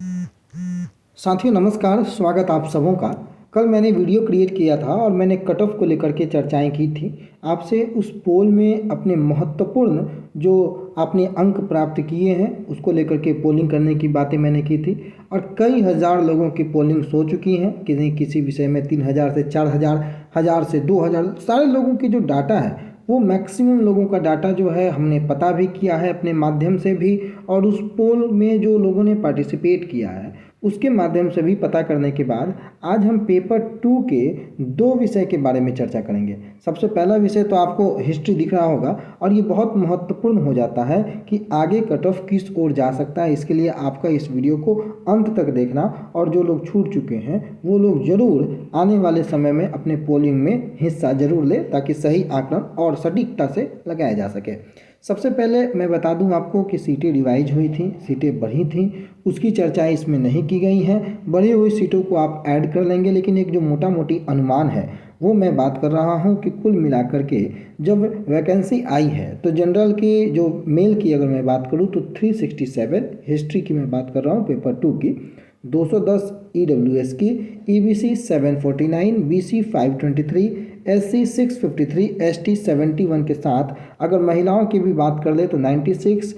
साथियों नमस्कार, स्वागत आप सबों का। कल मैंने वीडियो क्रिएट किया था और मैंने कट ऑफ को लेकर के चर्चाएं की थी। आपसे उस पोल में अपने महत्वपूर्ण जो आपने अंक प्राप्त किए हैं उसको लेकर के पोलिंग करने की बातें मैंने की थी और कई हज़ार लोगों की पोलिंग हो चुकी हैं। किसी विषय में 3000 से 4000, 1000 से 2000 सारे लोगों की जो डाटा है वो मैक्सिमम लोगों का डाटा जो है हमने पता भी किया है अपने माध्यम से भी, और उस पोल में जो लोगों ने पार्टिसिपेट किया है उसके माध्यम से भी पता करने के बाद आज हम पेपर 2 के दो विषय के बारे में चर्चा करेंगे। सबसे पहला विषय तो आपको हिस्ट्री दिख रहा होगा और ये बहुत महत्वपूर्ण हो जाता है कि आगे कट ऑफ किस ओर जा सकता है। इसके लिए आपका इस वीडियो को अंत तक देखना और जो लोग छूट चुके हैं वो लोग ज़रूर आने वाले समय में अपने पोलिंग में हिस्सा ज़रूर लें ताकि सही आकलन और सटीकता से लगाया जा सके। सबसे पहले मैं बता दूं आपको कि सीटें रिवाइज हुई थी, सीटें बढ़ी थी, उसकी चर्चा इसमें नहीं की गई हैं। बढ़ी हुई सीटों को आप ऐड कर लेंगे, लेकिन एक जो मोटा मोटी अनुमान है वो मैं बात कर रहा हूं कि कुल मिलाकर के जब वैकेंसी आई है तो जनरल की जो मेल की अगर मैं बात करूं तो 367, हिस्ट्री की मैं बात कर रहा हूं पेपर 2 की 210, ईडब्ल्यूएस की ईबीसी 749, बीसी 523, एससी 653, एसटी 71 के साथ अगर महिलाओं की भी बात कर ले तो 96,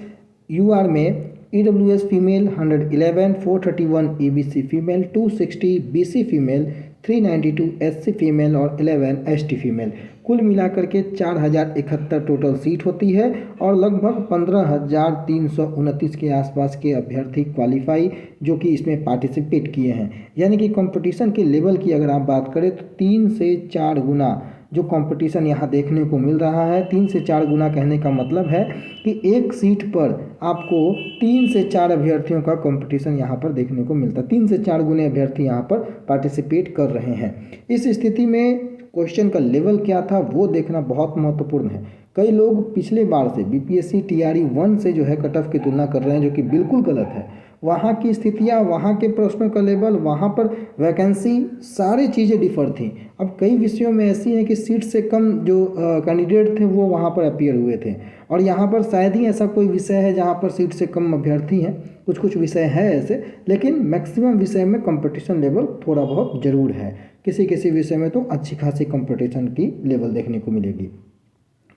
यूआर में EWS female 111, 431 EBC female, 260 BC female, 392 SC female और 11 एसटी फीमेल। कुल मिलाकर के 4071 टोटल सीट होती है और लगभग 15329 के आसपास के अभ्यर्थी क्वालिफाई जो कि इसमें पार्टिसिपेट किए हैं। यानी कि कंपटीशन के लेवल की अगर आप बात करें तो 3 से 4 गुना जो कंपटीशन यहाँ देखने को मिल रहा है। 3 से 4 गुना कहने का मतलब है कि एक सीट पर आपको 3 से 4 अभ्यर्थियों का कंपटीशन यहाँ पर देखने को मिलता है। 3 से 4 गुने अभ्यर्थी यहाँ पर पार्टिसिपेट कर रहे हैं। इस स्थिति में क्वेश्चन का लेवल क्या था वो देखना बहुत महत्वपूर्ण है। कई लोग पिछले बार से बीपीएससी टीआरई 1 से जो है कट ऑफ की तुलना कर रहे हैं, जो कि बिल्कुल गलत है। वहाँ की स्थितियाँ, वहाँ के प्रश्नों का लेवल, वहाँ पर वैकेंसी, सारी चीज़ें डिफर थी। अब कई विषयों में ऐसी हैं कि सीट से कम जो कैंडिडेट थे वो वहाँ पर अपीयर हुए थे और यहाँ पर शायद ही ऐसा कोई विषय है जहाँ पर सीट से कम अभ्यर्थी हैं। कुछ कुछ विषय है ऐसे, लेकिन मैक्सिमम विषय में कंपटीशन लेवल थोड़ा बहुत ज़रूर है। किसी किसी विषय में तो अच्छी खासी कंपटीशन की लेवल देखने को मिलेगी।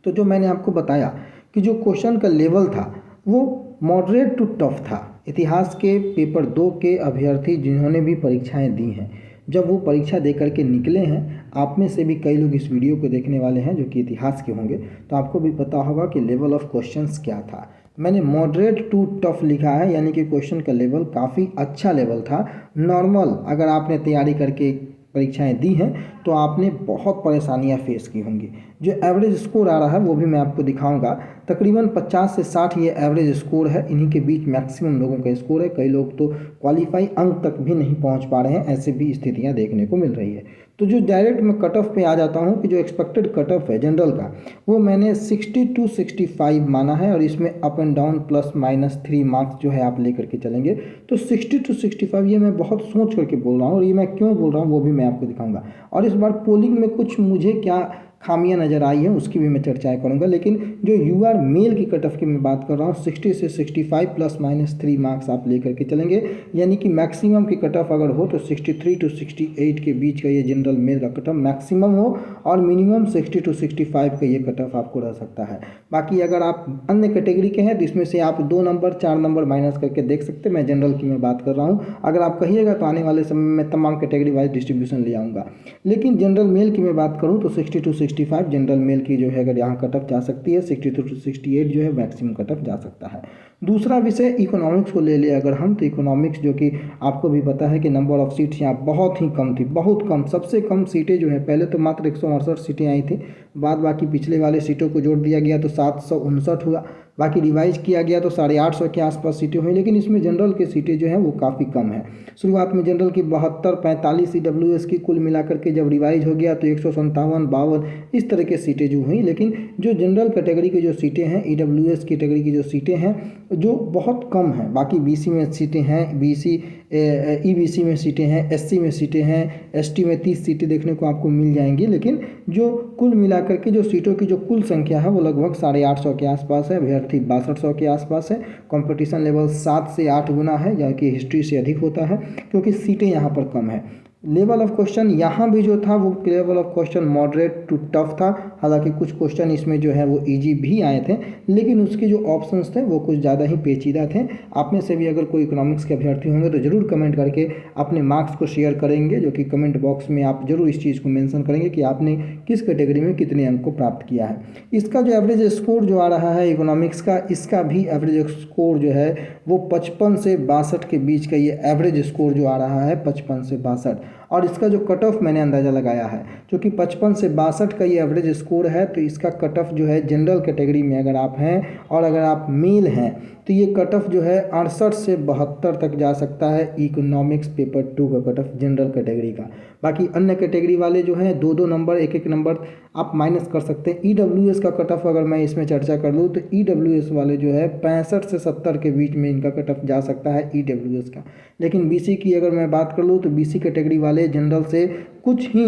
तो जो मैंने आपको बताया कि जो क्वेश्चन का लेवल था वो मॉडरेट टू टफ था। इतिहास के पेपर 2 के अभ्यर्थी जिन्होंने भी परीक्षाएं दी हैं, जब वो परीक्षा दे करके निकले हैं, आप में से भी कई लोग इस वीडियो को देखने वाले हैं जो कि इतिहास के होंगे, तो आपको भी पता होगा कि लेवल ऑफ क्वेश्चंस क्या था। मैंने मॉडरेट टू टफ लिखा है, यानी कि क्वेश्चन का लेवल काफ़ी अच्छा लेवल था। नॉर्मल अगर आपने तैयारी करके परीक्षाएं दी हैं तो आपने बहुत परेशानियां फेस की होंगी। जो एवरेज स्कोर आ रहा है वो भी मैं आपको दिखाऊंगा। तकरीबन 50 से 60 ये एवरेज स्कोर है, इन्हीं के बीच मैक्सिमम लोगों का स्कोर है। कई लोग तो क्वालिफाई अंक तक भी नहीं पहुंच पा रहे हैं, ऐसे भी स्थितियां देखने को मिल रही है। तो जो डायरेक्ट मैं कट ऑफ पे आ जाता हूं कि जो एक्सपेक्टेड कट ऑफ है जनरल का वो मैंने 60 to 65 माना है और इसमें अप एंड डाउन +- 3 मार्क्स जो है आप लेकर के चलेंगे। तो 60 to 65 ये मैं बहुत सोच करके बोल रहा हूँ और ये मैं क्यों बोल रहा हूँ वो भी मैं आपको दिखाऊंगा। और इस बार पोलिंग में कुछ मुझे क्या खामियां नज़र आई हैं उसकी भी मैं चर्चाएं करूंगा। लेकिन जो यूआर मेल की कट ऑफ की मैं बात कर रहा हूँ 60 से 65 +- 3 मार्क्स आप लेकर के चलेंगे, यानी कि मैक्सिमम की कट ऑफ अगर हो तो 63 to 68 के बीच का ये जनरल मेल का कट ऑफ मैक्सिमम हो और मिनिमम 60 to 65 का ये कट ऑफ आपको रह सकता है। बाकी अगर आप अन्य कैटेगरी के हैं तो इसमें से आप 2 नंबर 4 नंबर माइनस करके देख सकते हैं। मैं जनरल की मैं बात कर रहा हूँ, अगर आप कहिएगा तो आने वाले समय में तमाम कैटेगरी वाइज डिस्ट्रीब्यूशन ले आऊँगा। लेकिन जनरल मेल की मैं बात करूँ तो 60 to 65 जनरल मेल की जो है अगर यहाँ कट ऑफ जा सकती है, 63 to 68 जो है मैक्सिमम कट ऑफ जा सकता है। दूसरा विषय इकोनॉमिक्स को ले ले अगर हम, तो इकोनॉमिक्स जो कि आपको भी पता है कि नंबर ऑफ सीट्स यहाँ बहुत ही कम थी, बहुत कम। सबसे कम सीटें जो है पहले तो मात्र 168 सीटें आई थी, बाद बाकी पिछले वाले सीटों को जोड़ दिया गया तो 759 हुआ, बाकी रिवाइज किया गया तो 850 के आसपास सीटें हुई। लेकिन इसमें जनरल की सीटें जो हैं वो काफ़ी कम है। शुरुआत में जनरल की 72, 45 ईडब्ल्यूएस की कुल मिलाकर के जब रिवाइज हो गया तो 157, 52 इस तरह के सीटें जो हुई। लेकिन जो जनरल कैटेगरी की जो सीटें हैं, ईडब्ल्यूएस कैटेगरी की जो सीटें हैं जो बहुत कम हैं। बाकी बीसी में सीटें हैं, बीसी ईबीसी में सीटें हैं, एससी में सीटें हैं, एसटी में 30 सीटें देखने को आपको मिल जाएंगी। लेकिन जो कुल मिलाकर के जो सीटों की जो कुल संख्या है वो लगभग 850 के आसपास है। अभ्यर्थी 6200 के आसपास है। कंपटीशन लेवल 7 से 8 गुना है, जो कि हिस्ट्री से अधिक होता है, क्योंकि सीटें यहाँ पर कम है। लेवल ऑफ क्वेश्चन यहाँ भी जो था वो level of question moderate to tough था। हालांकि कुछ क्वेश्चन इसमें जो है वो इजी भी आए थे, लेकिन उसके जो ऑप्शंस थे वो कुछ ज़्यादा ही पेचीदा थे। आप में से भी अगर कोई इकोनॉमिक्स के अभ्यर्थी होंगे तो ज़रूर कमेंट करके अपने मार्क्स को शेयर करेंगे, जो कि कमेंट बॉक्स में आप जरूर इस चीज़ को मेंशन करेंगे कि आपने किस कैटेगरी में कितने अंक को प्राप्त किया है। इसका जो एवरेज स्कोर जो आ रहा है इकोनॉमिक्स का, इसका भी एवरेज स्कोर जो है वो 55 से 62 के बीच का ये एवरेज स्कोर जो आ रहा है 55 से 62। और इसका जो कट ऑफ मैंने अंदाज़ा लगाया है, क्योंकि 55 से 62 का ये एवरेज स्कोर है, तो इसका कट ऑफ जो है जनरल कैटेगरी में अगर आप हैं और अगर आप मेल हैं तो ये कट ऑफ जो है 68 से 72 तक जा सकता है इकोनॉमिक्स पेपर 2 का कट ऑफ जनरल कैटेगरी का। बाकी अन्य कैटेगरी वाले जो हैं 2-2 नंबर, 1-1 नंबर आप माइनस कर सकते हैं। ईडब्ल्यूएस का कट ऑफ अगर मैं इसमें चर्चा कर लूँ तो ईडब्ल्यूएस वाले जो है 65 से 70 के बीच में इनका कट ऑफ जा सकता है ईडब्ल्यूएस का। लेकिन बीसी की अगर मैं बात कर लूँ तो बीसी कैटेगरी वाले जनरल से कुछ ही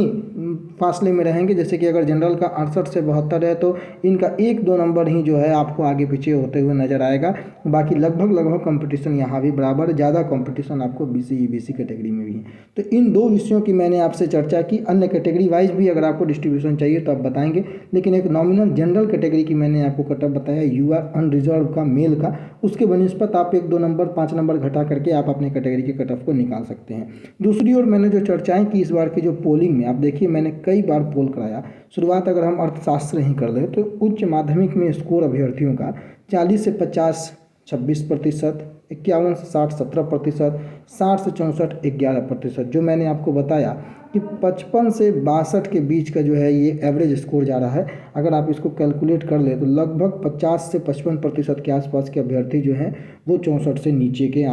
फासले में रहेंगे। जैसे कि अगर जनरल का 68 से 72 है तो इनका 1-2 नंबर ही जो है आपको आगे पीछे होते हुए नजर आएगा। बाकी लगभग कंपटीशन यहाँ भी बराबर, ज़्यादा कंपटीशन आपको बीसी ईबीसी कैटेगरी में भी है। तो इन 2 विषयों की मैंने आपसे चर्चा की। अन्य कैटेगरी वाइज भी अगर आपको डिस्ट्रीब्यूशन चाहिए तो आप बताएंगे, लेकिन एक नॉमिनल जनरल कैटेगरी की मैंने आपको कट ऑफ बताया यूआर अनरिजर्व का मेल का, उसके बनिस्पत आप 1-2 नंबर 5 नंबर घटा करके आप अपने कैटेगरी के कट ऑफ को निकाल सकते हैं। दूसरी ओर मैंने जो चर्चाएं की इस बार की जो पोलिंग में, आप देखिए मैंने कई बार पोल कराया। शुरुआत अगर हम अर्थशास्त्र ही कर लें तो उच्च माध्यमिक में स्कोर अभ्यर्थियों का 40 से 50 26%, 51 से 60 17%, 60 से 64 11%। जो मैंने आपको बताया कि 55 से 62 के बीच का जो है ये एवरेज स्कोर जा रहा है। अगर आप इसको कैलकुलेट कर ले तो लगभग 50 से 55% के आसपास के अभ्यर्थी जो हैं वो 64 से नीचे के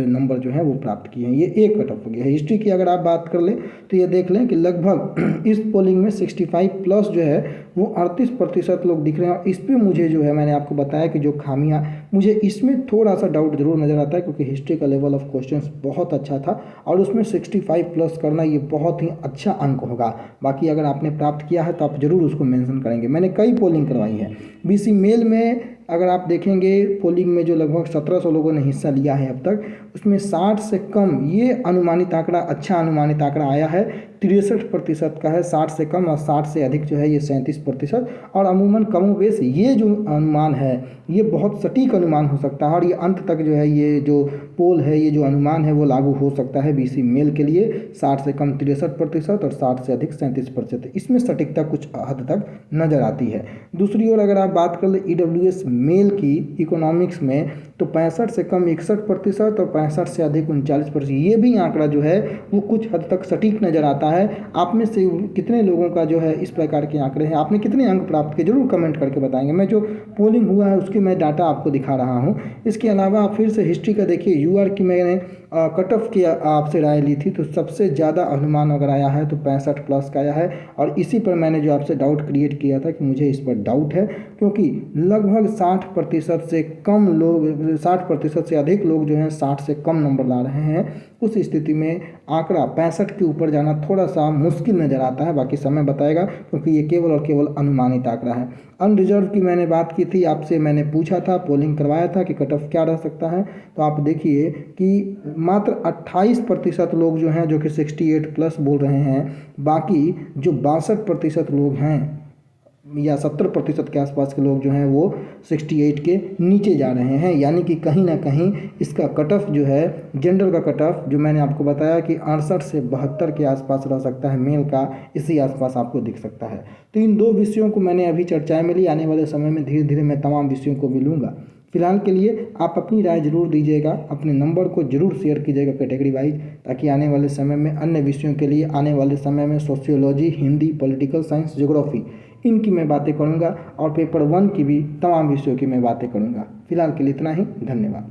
नंबर जो हैं वो प्राप्त किए हैं। ये एक कट ऑफ हो गया है। हिस्ट्री की अगर आप बात कर लें तो ये देख लें कि लगभग इस पोलिंग में 65 प्लस जो है वो 38% लोग दिख रहे हैं। और इस पर मुझे जो है मैंने आपको बताया कि जो खामियां, मुझे इसमें थोड़ा सा डाउट जरूर नज़र आता है, क्योंकि हिस्ट्री का लेवल ऑफ क्वेश्चंस बहुत अच्छा था और उसमें 65 प्लस करना ये बहुत ही अच्छा अंक होगा। बाकी अगर आपने प्राप्त किया है तो आप जरूर उसको मेंशन करेंगे। मैंने कई पोलिंग करवाई है। बीसी मेल में अगर आप देखेंगे पोलिंग में जो लगभग 1700 लोगों ने हिस्सा लिया है अब तक, उसमें 60 से कम ये अनुमानित आंकड़ा, अच्छा अनुमानित आंकड़ा आया है 63% का है। 60 से कम और 60 से अधिक जो है ये 37%। और अमूमन कमोबेश ये जो अनुमान है ये बहुत सटीक अनुमान हो सकता है और ये अंत तक जो है ये जो पोल है, ये जो अनुमान है वो लागू हो सकता है बीसी मेल के लिए। 60 से कम 63% और 60 से अधिक 37%। इसमें सटीकता कुछ हद तक नज़र आती है। दूसरी ओर अगर आप बात कर ले ईडब्ल्यूएस मेल की इकोनॉमिक्स में तो 65 से कम 61% और 65 से अधिक 39%। ये भी आंकड़ा जो है वो कुछ हद तक सटीक नज़र आता है। आप में से कितने लोगों का जो है इस प्रकार के आंकड़े हैं, आपने कितने अंक प्राप्त किए, जरूर कमेंट करके बताएंगे। मैं जो पोलिंग हुआ है उसकी मैं डाटा आपको दिखा रहा हूँ। इसके अलावा आप फिर से हिस्ट्री का देखिए, यूआर की मैंने कट ऑफ की आपसे राय ली थी तो सबसे ज़्यादा अनुमान अगर आया है तो 65 प्लस का आया है। और इसी पर मैंने जो आपसे डाउट क्रिएट किया था कि मुझे इस पर डाउट है, क्योंकि लगभग 60% से कम लोग, 60% से अधिक लोग जो हैं 60 से कम नंबर ला रहे हैं। उस स्थिति में आंकड़ा 65 के ऊपर जाना थोड़ा सा मुश्किल नज़र आता है। बाकी समय बताएगा, क्योंकि ये केवल और केवल अनुमानित आंकड़ा है। अनरिजर्व की मैंने बात की थी, आपसे मैंने पूछा था, पोलिंग करवाया था कि कट ऑफ क्या रह सकता है, तो आप देखिए कि मात्र 28% लोग जो हैं जो कि 68 प्लस बोल रहे हैं। बाकी जो 62% लोग हैं या 70% के आसपास के लोग जो हैं वो 68 के नीचे जा रहे हैं। यानी कि कहीं ना कहीं इसका कट ऑफ जो है जनरल का कट ऑफ जो मैंने आपको बताया कि 68 से 72 के आसपास रह सकता है, मेल का इसी आसपास आपको दिख सकता है। तो इन 2 विषयों को मैंने अभी चर्चाएं में ली। आने वाले समय में धीरे धीरे मैं तमाम विषयों को भी लूँगा। फिलहाल के लिए आप अपनी राय जरूर दीजिएगा, अपने नंबर को जरूर शेयर कीजिएगा कैटेगरी वाइज, ताकि आने वाले समय में अन्य विषयों के लिए, आने वाले समय में sociology, Hindi, political science, geography, इनकी मैं बातें करूंगा और पेपर 1 की भी तमाम विषयों की मैं बातें करूंगा। फिलहाल के लिए इतना ही, धन्यवाद।